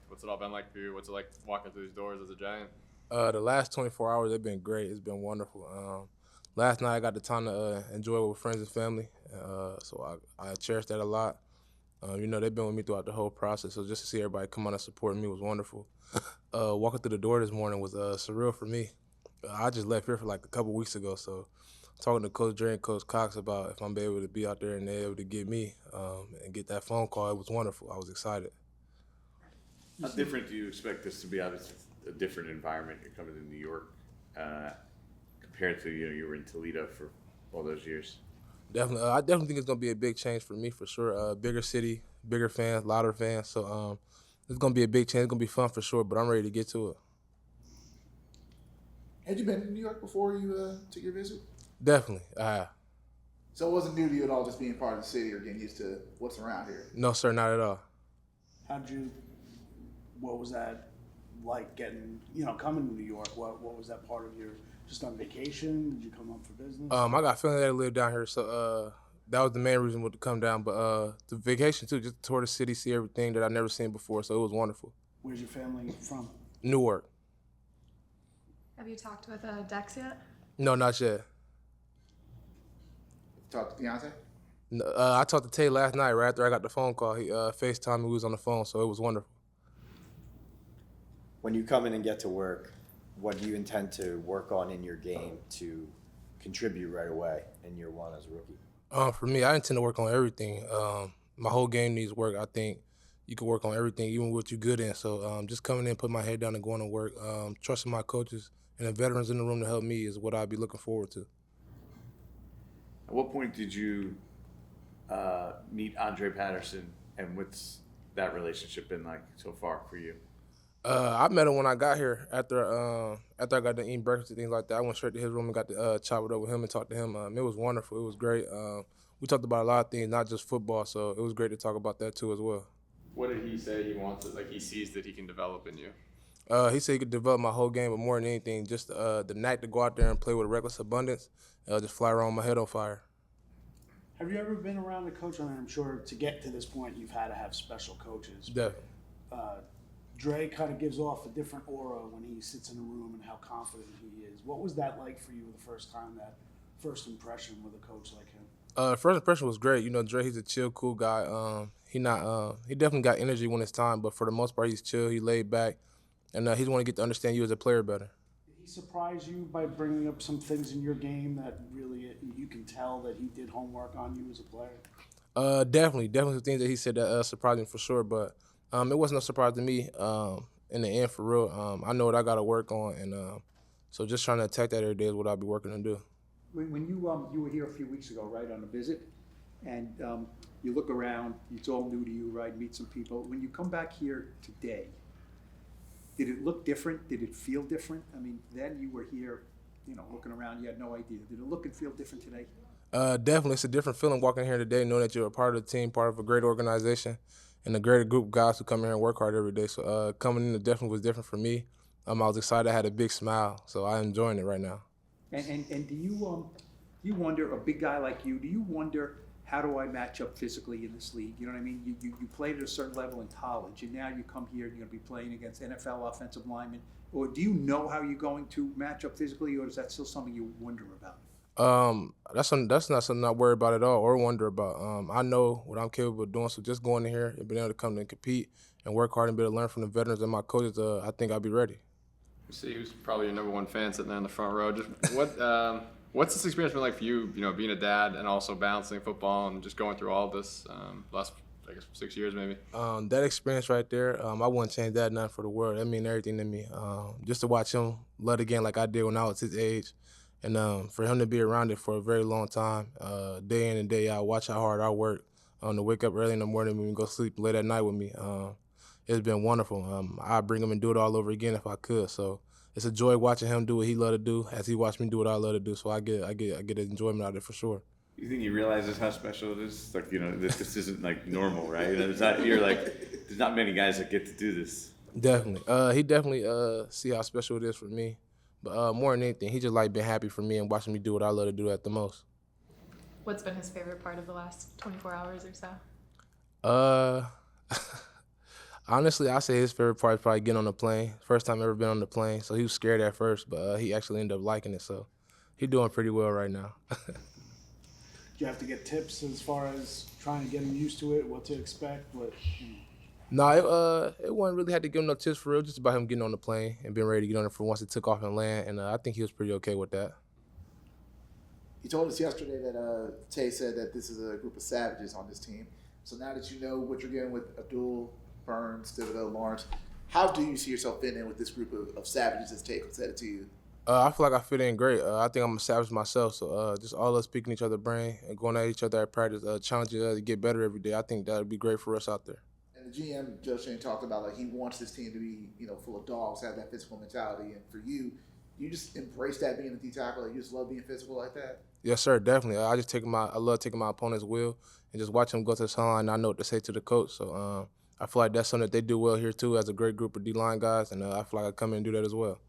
What's it all been like for you? What's it like walking through these doors as a Giant? The last 24 hours, they've been great. It's been wonderful. Last night, I got the time to enjoy it with friends and family, so I cherish that a lot. They've been with me throughout the whole process, so just to see everybody come out and support me was wonderful. Walking through the door this morning was surreal for me. I just left here for like a couple weeks ago, so talking to Coach Dre and Coach Cox about if I'm able to be out there and they're able to get me and get that phone call, it was wonderful. I was excited. How different do you expect this to be? Obviously, a different environment. You're coming to New York compared to you were in Toledo for all those years. Definitely, I definitely think it's gonna be a big change for me for sure. Bigger city, bigger fans, louder fans. So it's gonna be a big change. It's gonna be fun for sure. But I'm ready to get to it. Had you been to New York before you took your visit? Definitely. So it wasn't new to you at all, just being part of the city or getting used to what's around here? No, sir, not at all. What was that like getting, coming to New York? What was that part of your, just on vacation? Did you come up for business? I got family that live down here, so that was the main reason to come down. But the vacation too, just tour the city, see everything that I never seen before. So it was wonderful. Where's your family from? Newark. Have you talked with Dex yet? No, not yet. Talk to Beyonce? No, I talked to Tay last night right after I got the phone call. He FaceTimed me. We was on the phone, so it was wonderful. When you come in and get to work, what do you intend to work on in your game to contribute right away in year one as a rookie? For me, I intend to work on everything. My whole game needs work. I think you can work on everything, even what you're good in. So just coming in, putting my head down and going to work, trusting my coaches and the veterans in the room to help me is what I'd be looking forward to. At what point did you meet Andre Patterson, and what's that relationship been like so far for you? I met him when I got here after I got done eating breakfast and things like that. I went straight to his room and got to chop it up with him and talk to him. It was wonderful. It was great. We talked about a lot of things, not just football, so it was great to talk about that too as well. What did he say he wants? Like he sees that he can develop in you. He said he could develop my whole game, but more than anything, just the knack to go out there and play with reckless abundance, just fly around with my head on fire. Have you ever been around a coach? I mean, I'm sure to get to this point, you've had to have special coaches. Definitely. Dre kind of gives off a different aura when he sits in a room and how confident he is. What was that like for you the first time, that first impression with a coach like him? First impression was great. Dre, he's a chill, cool guy. He definitely got energy when it's time, but for the most part, he's chill, he laid back, and he's want to get to understand you as a player better. Did he surprise you by bringing up some things in your game that really you can tell that he did homework on you as a player? Definitely some things that he said that surprised me for sure, but it wasn't no surprise to me in the end for real. I know what I got to work on, and so just trying to attack that every day is what I'll be working to do. When you were here a few weeks ago, right, on a visit, and you look around, it's all new to you, right, meet some people. When you come back here today, did it look different? Did it feel different? I mean, then you were here, looking around, you had no idea. Did it look and feel different today? Definitely, it's a different feeling walking here today, knowing that you're a part of the team, part of a great organization, and a great group of guys who come here and work hard every day. So coming in, it definitely was different for me. I was excited. I had a big smile, so I'm enjoying it right now. And do you wonder, a big guy like you, do you wonder, how do I match up physically in this league? You know what I mean? You played at a certain level in college, and now you come here and you're going to be playing against NFL offensive linemen. Or do you know how you're going to match up physically, or is that still something you wonder about? That's not something I worry about at all or wonder about. I know what I'm capable of doing, so just going in here and being able to come in and compete and work hard and be able to learn from the veterans and my coaches, I think I'll be ready. See, who's probably your number one fan sitting there in the front row. Just what's this experience been like for you? Being a dad and also balancing football and just going through all this last, I guess, 6 years maybe. That experience right there, I wouldn't change that nothing for the world. That mean everything to me. Just to watch him love the game like I did when I was his age, and for him to be around it for a very long time, day in and day out, watch how hard I work, to wake up early in the morning when we go sleep late at night with me. It's been wonderful. I'd bring him and do it all over again if I could. So it's a joy watching him do what he love to do as he watched me do what I love to do. So I get enjoyment out of it for sure. You think he realizes how special it is? Like, this isn't like normal, right? It's not, there's not many guys that get to do this. Definitely. He definitely see how special it is for me. But more than anything, he just like being happy for me and watching me do what I love to do at the most. What's been his favorite part of the last 24 hours or so? Honestly, I say his favorite part is probably getting on the plane. First time ever been on the plane, so he was scared at first, but he actually ended up liking it. So he's doing pretty well right now. Do you have to get tips as far as trying to get him used to it, what to expect, what? No, it wasn't really had to give him no tips for real. Just about him getting on the plane and being ready to get on it for once it took off and land. And I think he was pretty okay with that. You told us yesterday that Tay said that this is a group of savages on this team. So now that you know what you're getting with Abdul, Burns, Thibodeau, Lawrence, how do you see yourself fitting in with this group of savages as Tay said it to you? I feel like I fit in great. I think I'm a savage myself. So just all us picking each other's brain and going at each other at practice, challenging each other to get better every day. I think that would be great for us out there. And the GM, Joe Shane, talked about like he wants this team to be, full of dogs, have that physical mentality. And for you, you just embrace that being a D tackle. Like you just love being physical like that. Yes, sir, definitely. I love taking my opponent's will and just watch them go to the sideline. I know what to say to the coach. So I feel like that's something that they do well here too, as a great group of D-line guys, and I feel like I come in and do that as well.